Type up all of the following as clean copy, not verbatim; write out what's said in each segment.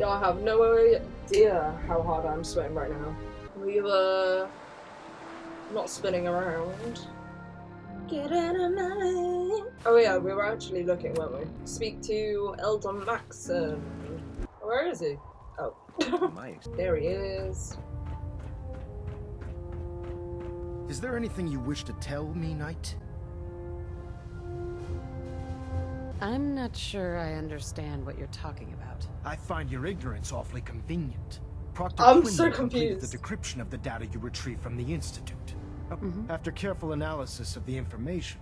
Yeah, I have no idea how hard I'm sweating right now. We were not spinning around. Get out of my... Oh yeah, we were actually looking, weren't we? Speak to Elder Maxon. Where is he? Oh. There he is. Is there anything you wish to tell me, Knight? I'm not sure I understand what you're talking about. I find your ignorance awfully convenient. Proctor I'm Quinlan so completed confused. the decryption of the data you retrieved from the Institute. After careful analysis of the information,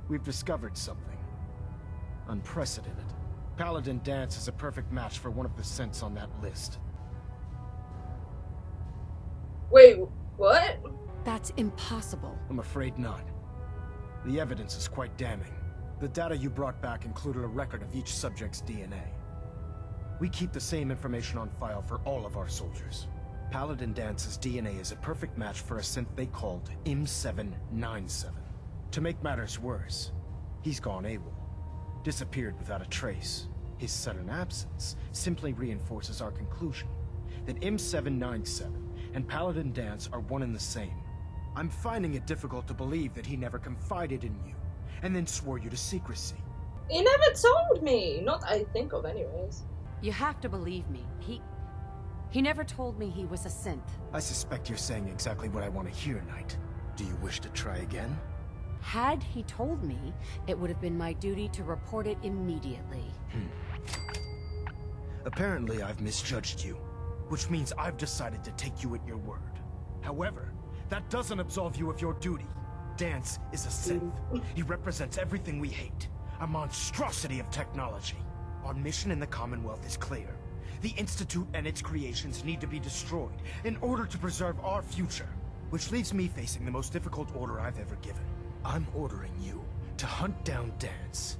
we've discovered something unprecedented. Paladin Danse is a perfect match for one of the scents on that list. Wait, what? That's impossible. I'm afraid not. The evidence is quite damning. The data you brought back included a record of each subject's DNA. We keep the same information on file for all of our soldiers. Paladin Dance's DNA is a perfect match for a synth they called M797. To make matters worse, he's gone AWOL. Disappeared without a trace. His sudden absence simply reinforces our conclusion that M797 and Paladin Danse are one and the same. I'm finding it difficult to believe that he never confided in you, and then swore you to secrecy. He never told me! Not that I think of anyways. You have to believe me. He never told me he was a synth. I suspect you're saying exactly what I want to hear, Knight. Do you wish to try again? Had he told me, it would have been my duty to report it immediately. Apparently I've misjudged you, which means I've decided to take you at your word. However, that doesn't absolve you of your duty. Danse is a synth. He represents everything we hate. A monstrosity of technology. Our mission in the Commonwealth is clear. The Institute and its creations need to be destroyed in order to preserve our future. Which leaves me facing the most difficult order I've ever given. I'm ordering you to hunt down Danse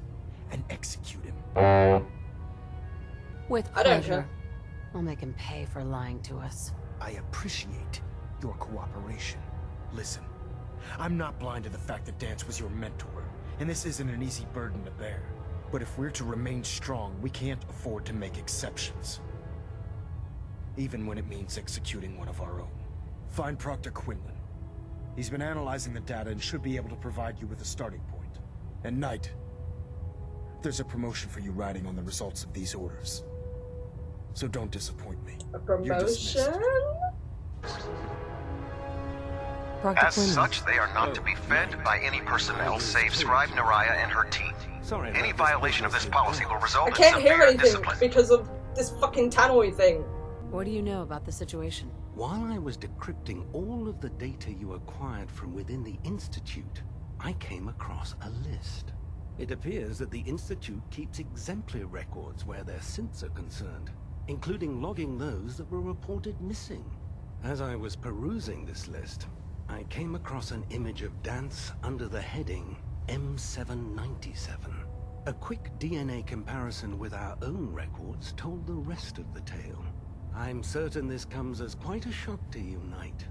and execute him. With I don't pleasure. care. I'll make him pay for lying to us. I appreciate your cooperation. Listen, I'm not blind to the fact that Danse was your mentor, and this isn't an easy burden to bear. But if we're to remain strong, we can't afford to make exceptions. Even when it means executing one of our own. Find Proctor Quinlan. He's been analyzing the data and should be able to provide you with a starting point. And Knight, there's a promotion for you riding on the results of these orders. So don't disappoint me. A You're dismissed. promotion? Proctor As Quinlan. such, they are not to be fed by any personnel save Scribe Naraya and her team. Any violation of this policy will result I in can't hear severe anything discipline. because of this fucking tannoy thing. What do you know about the situation? While I was decrypting all of the data you acquired from within the Institute, I came across a list. It appears that the Institute keeps exemplary records where their synths are concerned, including logging those that were reported missing. As I was perusing this list, I came across an image of Danse under the heading M797. A quick DNA comparison with our own records told the rest of the tale. I'm certain this comes as quite a shock to you, Knight.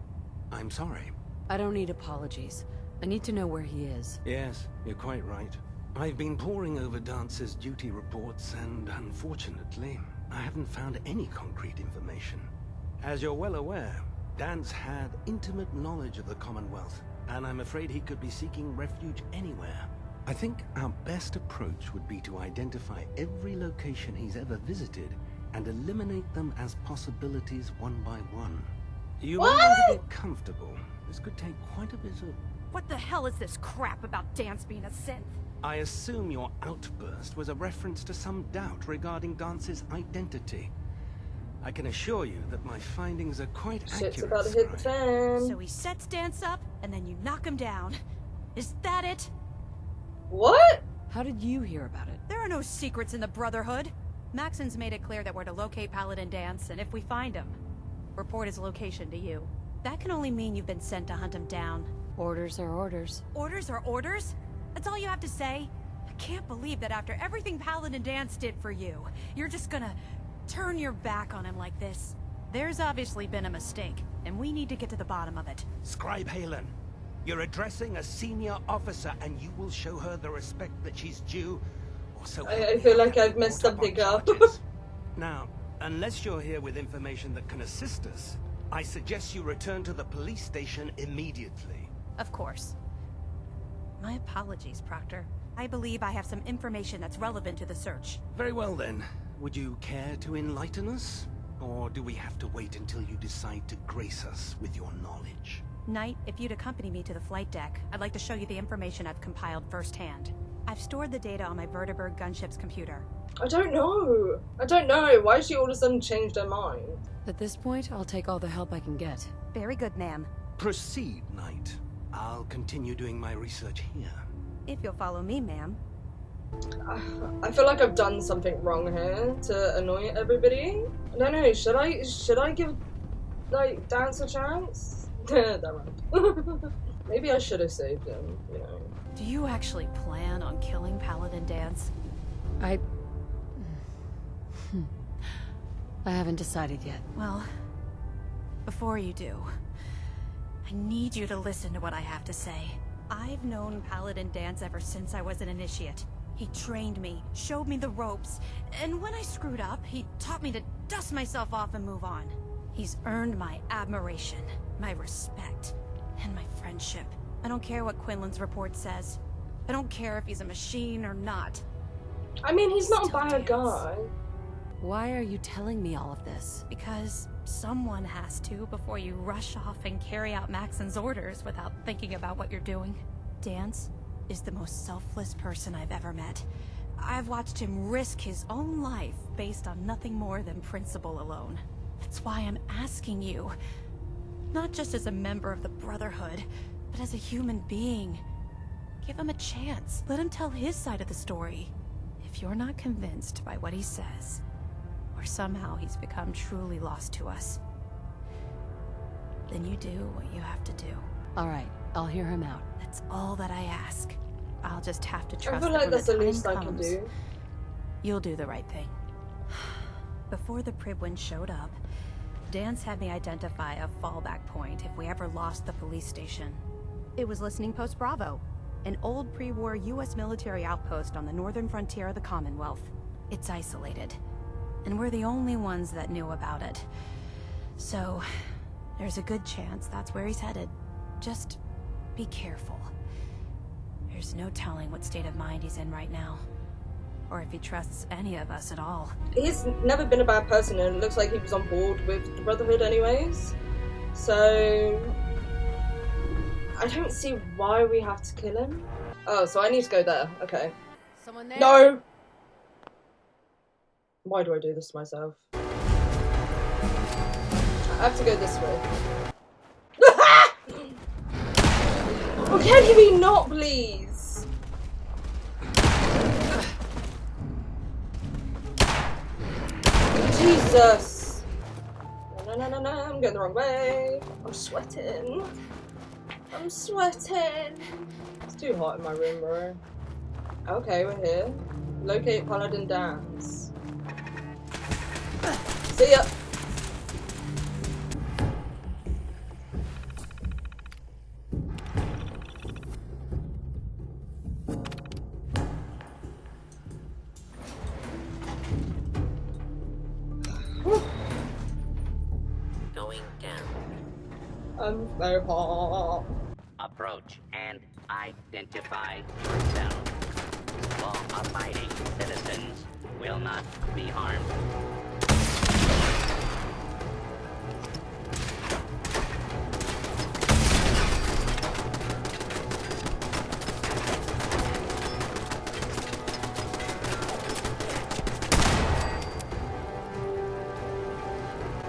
I'm sorry. I don't need apologies. I need to know where he is. Yes, you're quite right. I've been poring over Dance's duty reports, and unfortunately, I haven't found any concrete information. As you're well aware, Danse had intimate knowledge of the Commonwealth, and I'm afraid he could be seeking refuge anywhere. I think our best approach would be to identify every location he's ever visited and eliminate them as possibilities one by one. You may want to get comfortable. This could take quite a bit of... What the hell is this crap about Danse being a synth? I assume your outburst was a reference to some doubt regarding Dance's identity. I can assure you that my findings are quite accurate. Shit's about to hit the Scribe. fan. So he sets Danse up, and then you knock him down. Is that it? What? How did you hear about it? There are no secrets in the Brotherhood. Maxon's made it clear that we're to locate Paladin Danse, and if we find him, report his location to you. That can only mean you've been sent to hunt him down. Orders are orders. Orders are orders? That's all you have to say? I can't believe that after everything Paladin Danse did for you, you're just gonna turn your back on him like this. There's obviously been a mistake, and we need to get to the bottom of it. Scribe Halen, you're addressing a senior officer, and you will show her the respect that she's due, or so... I feel like I've messed something up. Now, Unless you're here with information that can assist us, I suggest you return to the police station immediately. Of course. My apologies, Proctor. I believe I have some information that's relevant to the search. Very well then. Would you care to enlighten us? Or do we have to wait until you decide to grace us with your knowledge? Knight, if you'd accompany me to the flight deck, I'd like to show you the information I've compiled firsthand. I've stored the data on my Vertibird gunship's computer. I don't know. I don't know. Why has she all of a sudden changed her mind? At this point, I'll take all the help I can get. Very good, ma'am. Proceed, Knight. I'll continue doing my research here. If you'll follow me, ma'am. I feel like I've done something wrong here to annoy everybody. I don't know. Should I give like Danse a chance? Never mind. Maybe I should have saved him. You know. Do you actually plan on killing Paladin Danse? I haven't decided yet. Well, before you do, I need you to listen to what I have to say. I've known Paladin Danse ever since I was an initiate. He trained me, showed me the ropes, and when I screwed up, he taught me to dust myself off and move on. He's earned my admiration, my respect, and my friendship. I don't care what Quinlan's report says. I don't care if he's a machine or not. I mean, he's not a Still bad Danse. guy. Why are you telling me all of this? Because someone has to before you rush off and carry out Maxon's orders without thinking about what you're doing. Danse is the most selfless person I've ever met. I've watched him risk his own life based on nothing more than principle alone. That's why I'm asking you, not just as a member of the Brotherhood, but as a human being. Give him a chance. Let him tell his side of the story. If you're not convinced by what he says, or somehow he's become truly lost to us, then you do what you have to do. All right, I'll hear him out. That's all that I ask. I'll just have to I trust feel that like when that's the the time least I can comes, do. you'll do the right thing. Before the Pribwin showed up, Danse had me identify a fallback point if we ever lost the police station. It was Listening Post Bravo, an old pre-war US military outpost on the northern frontier of the Commonwealth. It's isolated, and we're the only ones that knew about it. So, there's a good chance that's where he's headed. Just be careful. There's no telling what state of mind he's in right now, or if he trusts any of us at all. He's never been a bad person, and it looks like he was on board with the Brotherhood anyways. So I don't see why we have to kill him. Oh, so I need to go there. Okay. Someone there? No! Why do I do this to myself? I have to go this way. Oh, can he not, please? Jesus! No, no, no, no, I'm going the wrong way. I'm sweating. I'm sweating. It's too hot in my room, bro. Okay, we're here. Locate Paladin Danse. See ya! Going down. I'm so hot. Approach and identify yourself. Law-abiding citizens will not be harmed.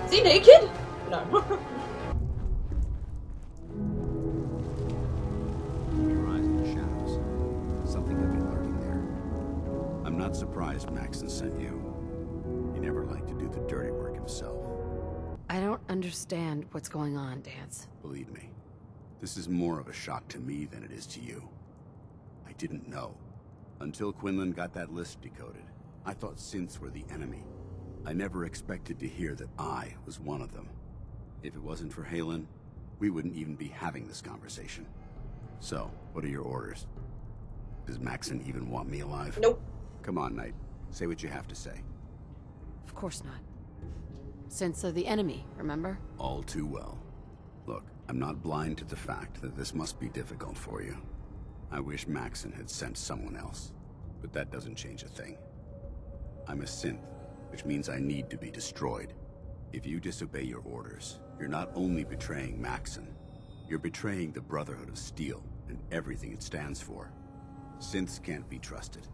Is he naked? No. Your eyes in the shadows. Something could be lurking there. I'm not surprised Maxon sent you. He never liked to do the dirty work himself. I don't understand what's going on, Danse. Believe me, this is more of a shock to me than it is to you. I didn't know. Until Quinlan got that list decoded, I thought synths were the enemy. I never expected to hear that I was one of them. If it wasn't for Halen, we wouldn't even be having this conversation. So, what are your orders? Does Maxon even want me alive? Nope. Come on, Knight. Say what you have to say. Of course not. Synths are the enemy, remember? All too well. Look, I'm not blind to the fact that this must be difficult for you. I wish Maxon had sent someone else, but that doesn't change a thing. I'm a synth, which means I need to be destroyed. If you disobey your orders, you're not only betraying Maxon, you're betraying the Brotherhood of Steel and everything it stands for. Synths can't be trusted.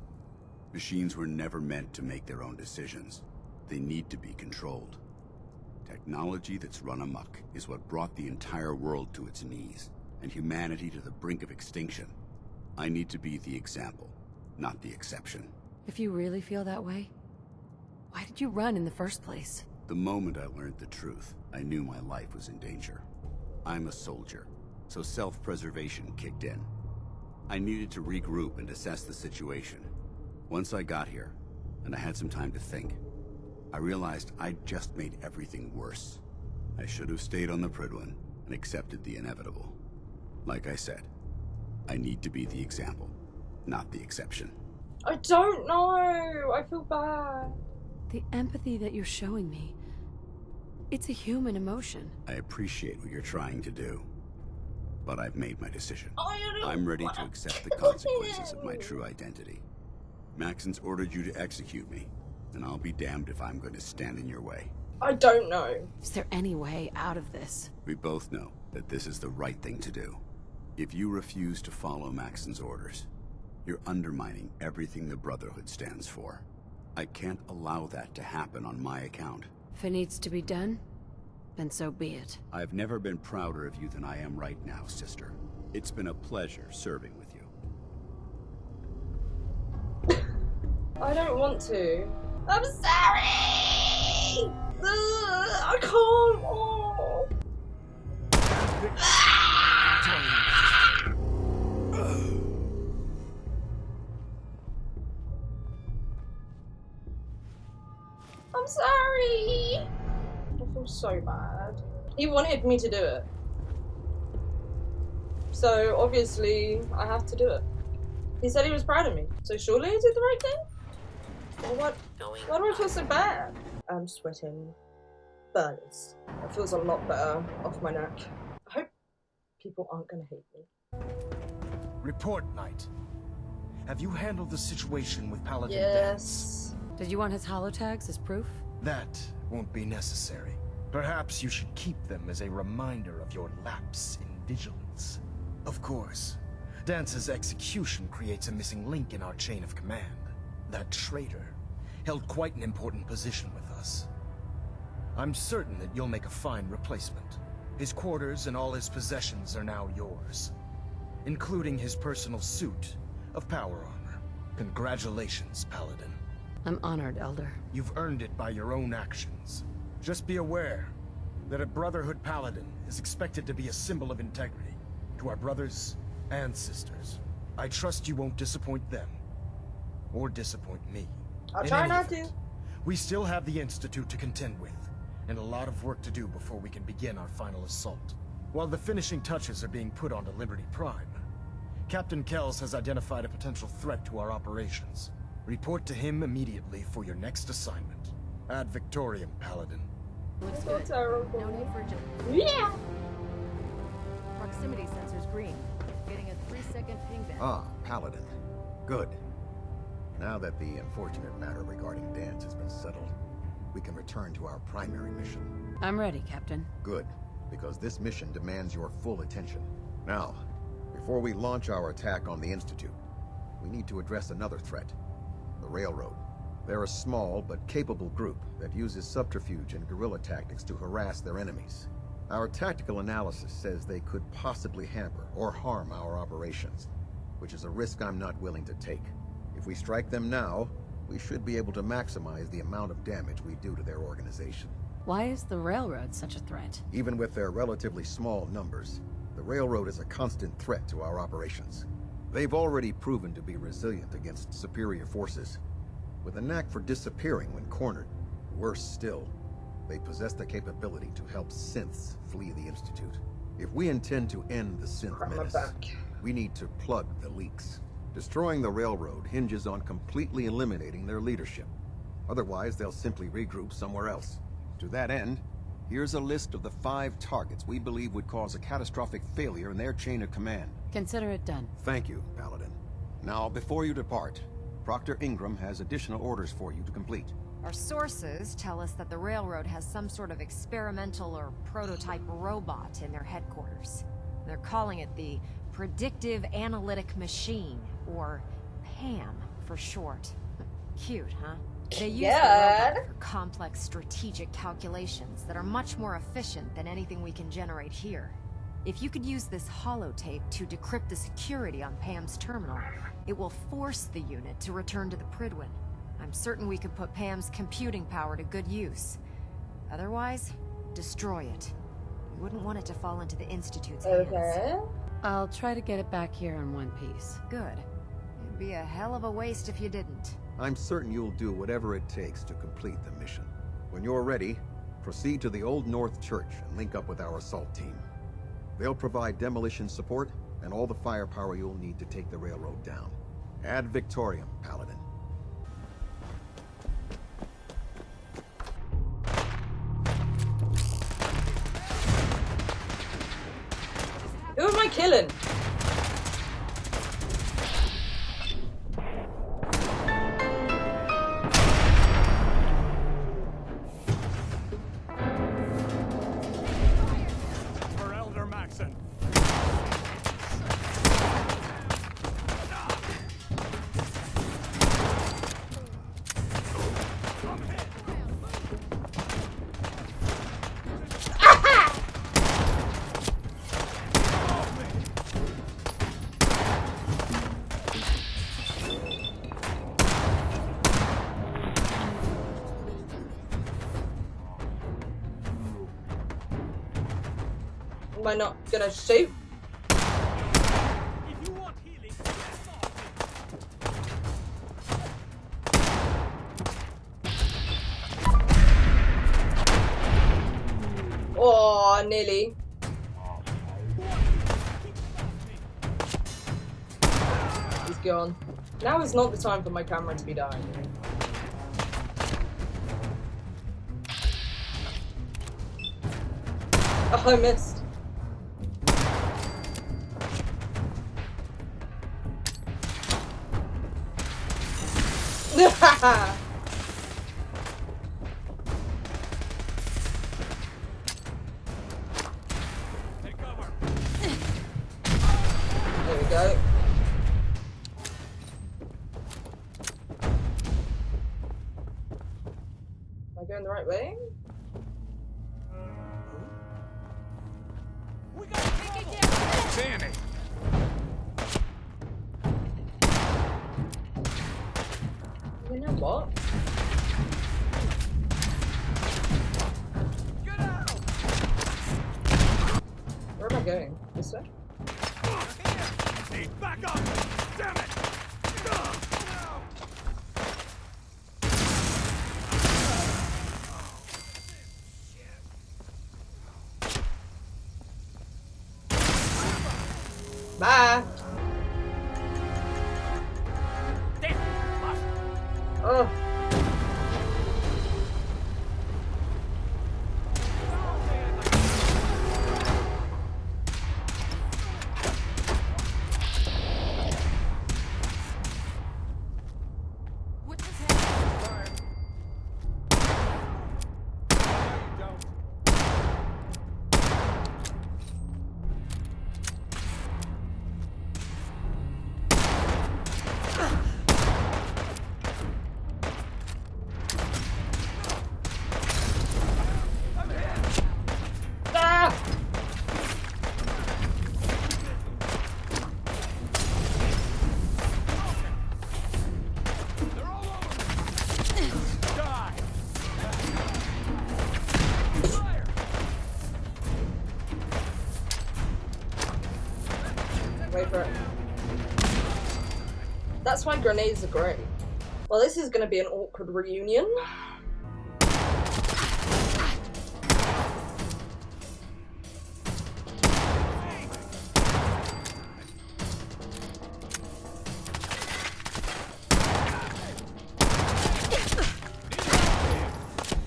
Machines were never meant to make their own decisions. They need to be controlled. Technology that's run amok is what brought the entire world to its knees, and humanity to the brink of extinction. I need to be the example, not the exception. If you really feel that way, why did you run in the first place? The moment I learned the truth, I knew my life was in danger. I'm a soldier, so self-preservation kicked in. I needed to regroup and assess the situation. Once I got here, and I had some time to think, I realized I'd just made everything worse. I should have stayed on the Prydwen and accepted the inevitable. Like I said, I need to be the example, not the exception. I don't know. I feel bad. The empathy that you're showing me, it's a human emotion. I appreciate what you're trying to do, but I've made my decision. I don't I'm ready to accept the consequences of my true identity. Maxon's ordered you to execute me, and I'll be damned if I'm going to stand in your way. I don't know. Is there any way out of this? We both know that this is the right thing to do. If you refuse to follow Maxon's orders, you're undermining everything the Brotherhood stands for. I can't allow that to happen on my account. If it needs to be done, then so be it. I've never been prouder of you than I am right now, sister. It's been a pleasure serving with you. I don't want to. I'm sorry! I can't. Oh. I'm sorry! I feel so bad. He wanted me to do it. So obviously, I have to do it. He said he was proud of me. So surely I did the right thing? Or what? Why do I feel so bad? I'm sweating. Burns. It feels a lot better off my neck. I hope people aren't gonna hate me. Report, Knight. Have you handled the situation with Paladin Yes. Did you want his holotags as proof? That won't be necessary. Perhaps you should keep them as a reminder of your lapse in vigilance. Of course, Dance's execution creates a missing link in our chain of command. That traitor held quite an important position with us. I'm certain that you'll make a fine replacement. His quarters and all his possessions are now yours, including his personal suit of power armor. Congratulations, Paladin. I'm honored, Elder. You've earned it by your own actions. Just be aware that a Brotherhood Paladin is expected to be a symbol of integrity to our brothers and sisters. I trust you won't disappoint them, or disappoint me. I'll try not to. We still have the Institute to contend with, and a lot of work to do before we can begin our final assault. While the finishing touches are being put onto Liberty Prime, Captain Kells has identified a potential threat to our operations. Report to him immediately for your next assignment. Ad Victoriam, Paladin. Looks So good. terrible. No need for Yeah. proximity sensors green. Getting a 3-second ping back. Ah, Paladin. Good. Now that the unfortunate matter regarding Danse has been settled, we can return to our primary mission. I'm ready, Captain. Good, because this mission demands your full attention. Now, before we launch our attack on the Institute, we need to address another threat. The Railroad. They're a small but capable group that uses subterfuge and guerrilla tactics to harass their enemies. Our tactical analysis says they could possibly hamper or harm our operations, which is a risk I'm not willing to take. If we strike them now, we should be able to maximize the amount of damage we do to their organization. Why is the railroad such a threat? Even with their relatively small numbers, the Railroad is a constant threat to our operations. They've already proven to be resilient against superior forces, with a knack for disappearing when cornered. Worse still, they possess the capability to help synths flee the Institute. If we intend to end the synth menace, we need to plug the leaks. Destroying the Railroad hinges on completely eliminating their leadership. Otherwise, they'll simply regroup somewhere else. To that end, here's a list of the 5 targets we believe would cause a catastrophic failure in their chain of command. Consider it done. Thank you, Paladin. Now, before you depart, Proctor Ingram has additional orders for you to complete. Our sources tell us that the railroad has some sort of experimental or prototype robot in their headquarters. They're calling it the Predictive Analytic Machine, or PAM for short. Cute, huh? They use the robot for complex strategic calculations that are much more efficient than anything we can generate here. If you could use this holotape to decrypt the security on Pam's terminal, it will force the unit to return to the Pridwin. I'm certain we could put Pam's computing power to good use. Otherwise, destroy it. We wouldn't want it to fall into the Institute's hands. Okay. I'll try to get it back here in one piece. Good. It'd be a hell of a waste if you didn't. I'm certain you'll do whatever it takes to complete the mission. When you're ready, proceed to the Old North Church and link up with our assault team. They'll provide demolition support and all the firepower you'll need to take the railroad down. Ad Victoriam, Paladin. Who am I killing? Am I not gonna shoot? If you want healing, Oh, nearly. He's gone. Now is not the time for my camera to be dying. Oh, I missed. take cover. There we go. Am I going the right way? We got to take it down. Danny. You know what? Get out. Where am I going? This way? Hey, back up. Damn it. Bye. Oh. What just happened? Ah! They're all over me. Die. Fire. Wait for it. That's why grenades are great. Well, this is going to be an awkward reunion.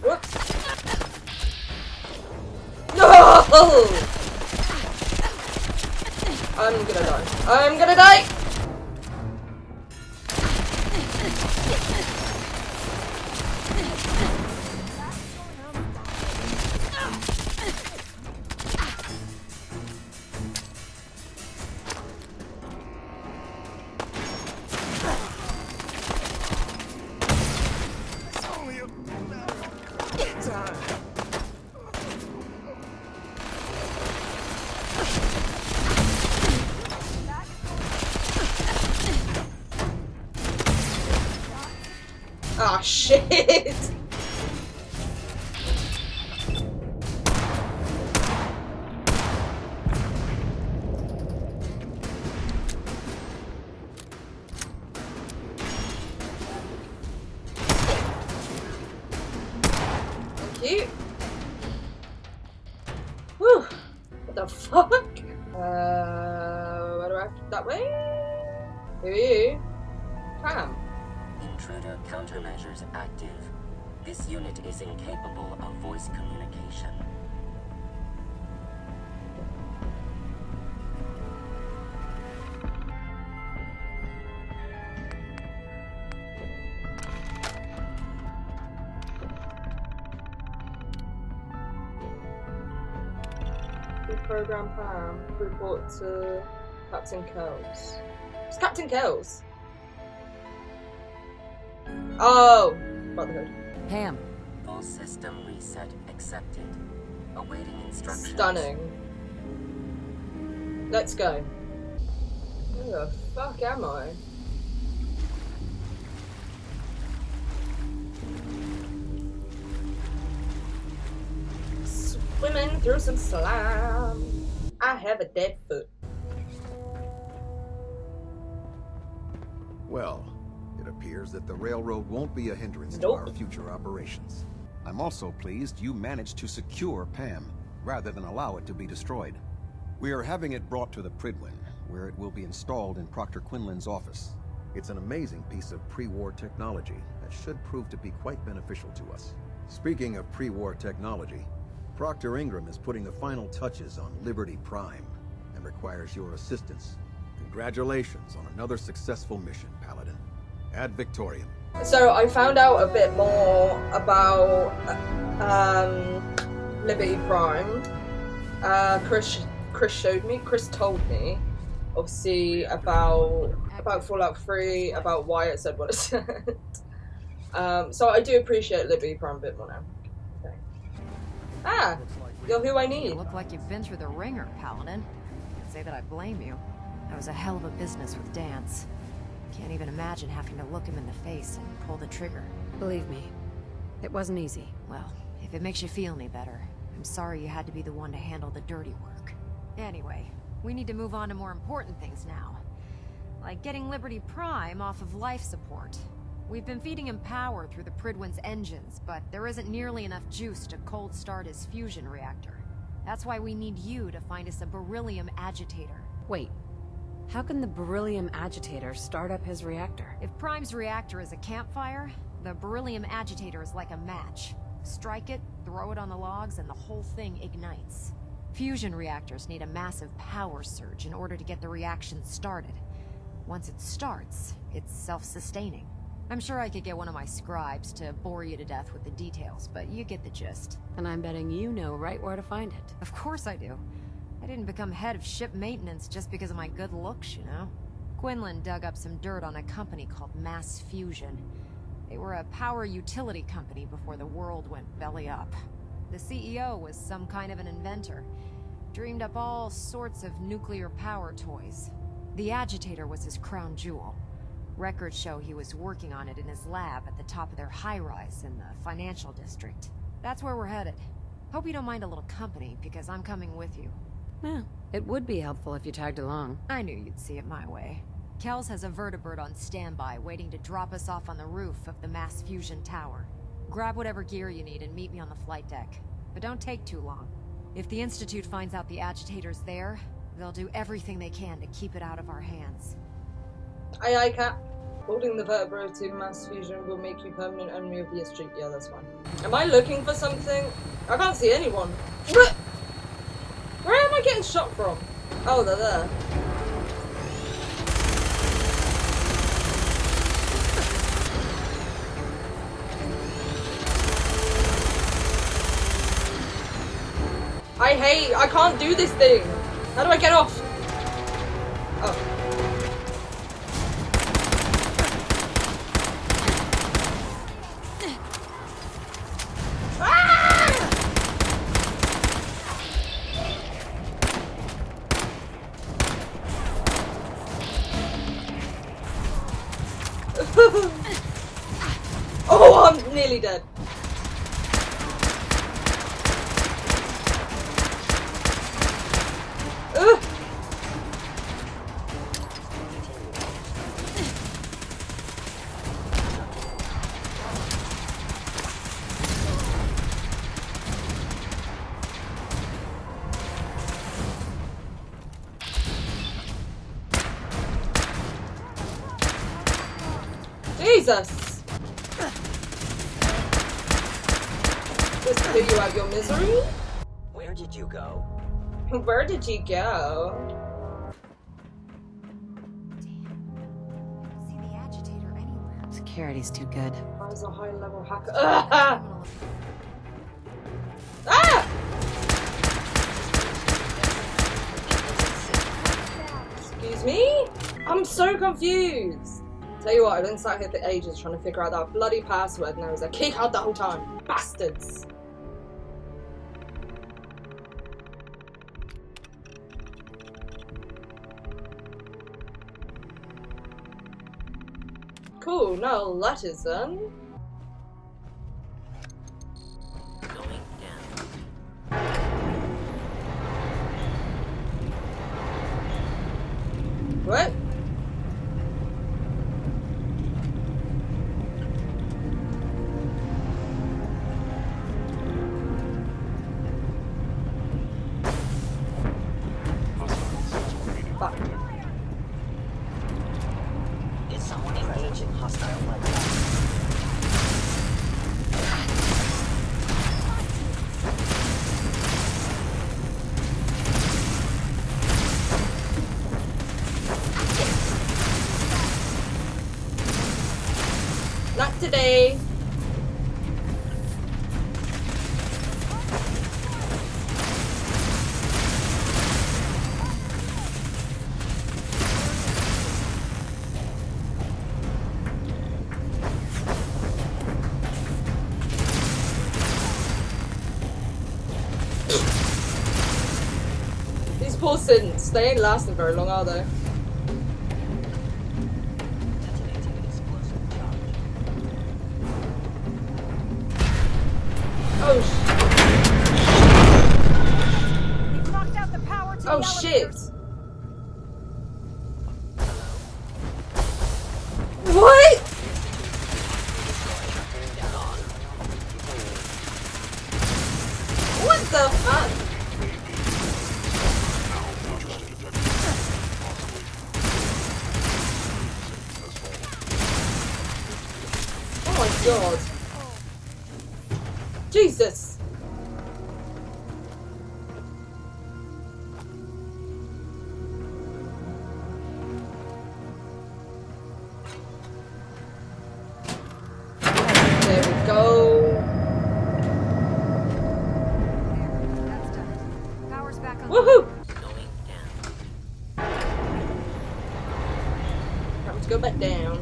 Whoops. Oh! I'm gonna die. I'm gonna die! Ah, shit! Thank you. Whew. What the fuck? Where do I have to, that way? Who are you? Pam. Intruder countermeasures active. This unit is incapable of voice communication. Program Pam. Report to Captain Kells. It's Captain Kells. Oh, Brotherhood. Pam. Full system reset accepted. Awaiting instructions. Stunning. Let's go. Where the fuck am I? Swimming through some slime. I have a dead foot. Well, it appears that the railroad won't be a hindrance to our future operations. I'm also pleased you managed to secure Pam, rather than allow it to be destroyed. We are having it brought to the Pridwin, where it will be installed in Proctor Quinlan's office. It's an amazing piece of pre-war technology that should prove to be quite beneficial to us. Speaking of pre-war technology, Proctor Ingram is putting the final touches on Liberty Prime and requires your assistance. Congratulations on another successful mission, Paladin. Ad Victoriam. So I found out a bit more about Liberty Prime. Chris told me, obviously, about Fallout 3, about why it said what it said. So I do appreciate Liberty Prime a bit more now. Okay. Ah, you're who I need. You look like you've been through the ringer, Paladin. Can't say that I blame you. That was a hell of a business with Danse. Can't even imagine having to look him in the face and pull the trigger. Believe me, it wasn't easy. Well, if it makes you feel any better, I'm sorry you had to be the one to handle the dirty work. Anyway, we need to move on to more important things now. Like getting Liberty Prime off of life support. We've been feeding him power through the Pridwin's engines, but there isn't nearly enough juice to cold start his fusion reactor. That's why we need you to find us a beryllium agitator. Wait, how can the beryllium agitator start up his reactor? If Prime's reactor is a campfire, the beryllium agitator is like a match. Strike it, throw it on the logs, and the whole thing ignites. Fusion reactors need a massive power surge in order to get the reaction started. Once it starts, it's self-sustaining. I'm sure I could get one of my scribes to bore you to death with the details, but you get the gist. And I'm betting you know right where to find it. Of course I do. I didn't become head of ship maintenance just because of my good looks, you know? Quinlan dug up some dirt on a company called Mass Fusion. They were a power utility company before the world went belly up. The CEO was some kind of an inventor. Dreamed up all sorts of nuclear power toys. The agitator was his crown jewel. Records show he was working on it in his lab at the top of their high-rise in the financial district. That's where we're headed. Hope you don't mind a little company, because I'm coming with you. Well, it would be helpful if you tagged along. I knew you'd see it my way. Kells has a vertibird on standby, waiting to drop us off on the roof of the Mass Fusion Tower. Grab whatever gear you need and meet me on the flight deck. But don't take too long. If the Institute finds out the agitator's there, they'll do everything they can to keep it out of our hands. Aye, aye, Cap. Holding the vertebra to Mass Fusion will make you permanent enemy of the Institute. Yeah, that's fine. Am I looking for something? I can't see anyone. getting shot from? Oh, they're there. I can't do this thing. How do I get off? Oh. Oh, I'm nearly dead. Jesus! Just to you out your misery? Where did you go? Where did you go? See the agitator anywhere. Security's too good. I was a high-level hacker. Ah! Ah! Excuse me? I'm so confused. Tell you what, I've been sat here for ages trying to figure out that bloody password, and there was a key card the whole time. Bastards! Cool, no letters then. Going down. What? Fuck. Is someone engaging hostile weapons? Not today. These poor synths, they ain't lasting very long, are they? Detonating an explosive charge. Oh, You've knocked out the power to oh the shit. elevators. What? What the fuck? Oh my god. Jesus. There we go. There, that's done. Power's back on. Woohoo! Going down. Time to go back down.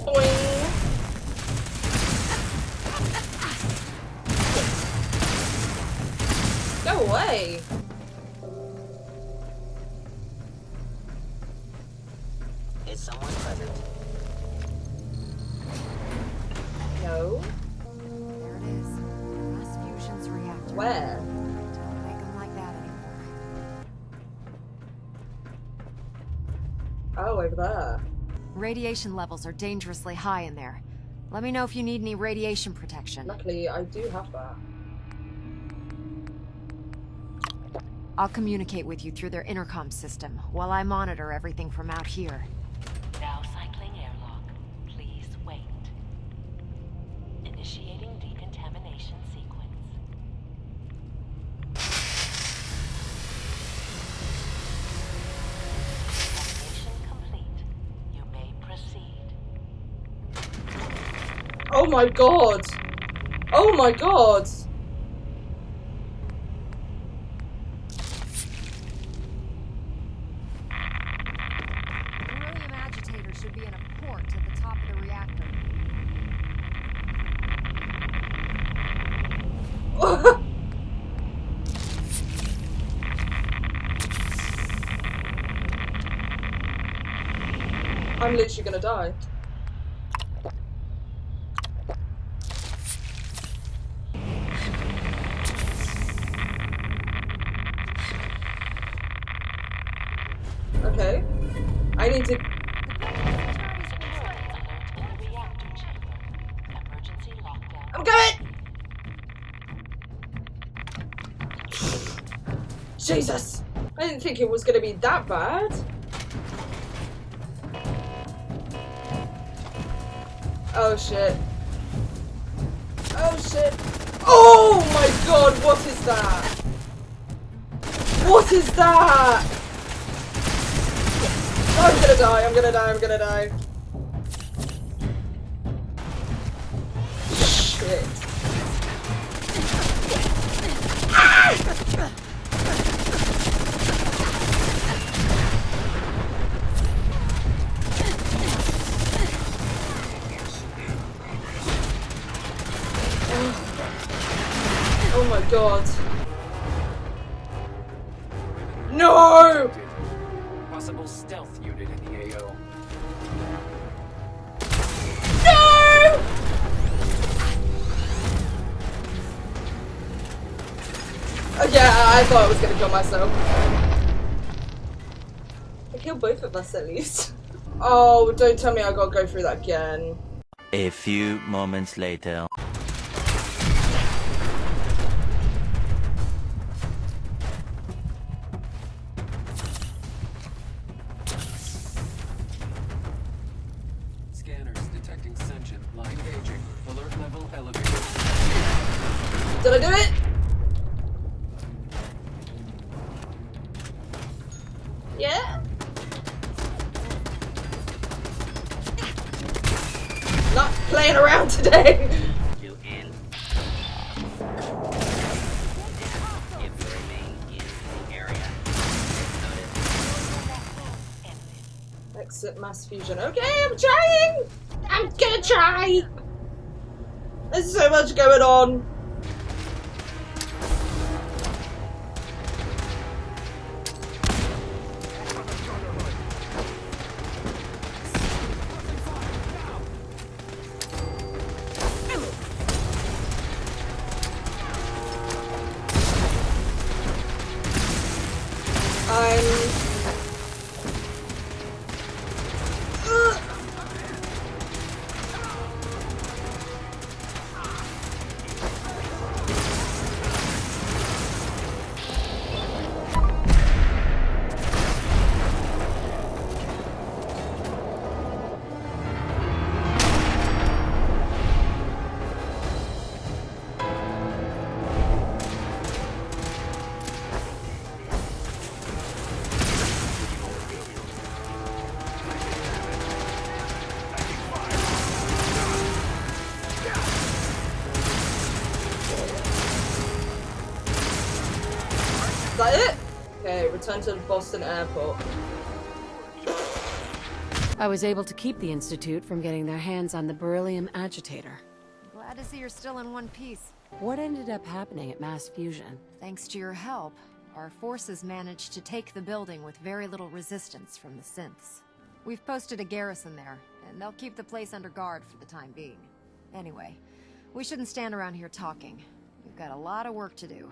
Boing. Go away. Is someone present? No. There it is. Mass fusion's reactor. Where? Don't make them like that anymore. Oh, over there. Radiation levels are dangerously high in there. Let me know if you need any radiation protection. Luckily, I do have that. I'll communicate with you through their intercom system, while I monitor everything from out here. Now cycling airlock. Please wait. Initiating decontamination sequence. Decontamination complete. You may proceed. Oh my god! Oh my god! Beryllium agitator should be in a port at the top of the reactor. I'm literally gonna die. Okay. I need to... I'm coming! Jesus! I didn't think it was gonna be that bad. Oh shit. Oh shit. Oh my god, what is that? What is that? I'm gonna die, I'm gonna die, I'm gonna die. Shit. Oh my god. No! Possible stealth unit in the AO. No! Oh, yeah, I thought I was gonna kill myself. I killed both of us at least. Oh, don't tell me I gotta go through that again. A few moments later. Scanners detecting sentient. Line aging. Alert level elevated. Did I do it? Yeah? Not playing around today. You in? If you remain in the area. Exit mass fusion. Okay, I'm trying! I'm gonna try! There's so much going on. Is that it? Okay, return to Boston Airport. I was able to keep the Institute from getting their hands on the beryllium agitator. Glad to see you're still in one piece. What ended up happening at mass fusion? Thanks to your help, our forces managed to take the building with very little resistance from the synths. We've posted a garrison there, and they'll keep the place under guard for the time being. Anyway, we shouldn't stand around here talking. We've got a lot of work to do.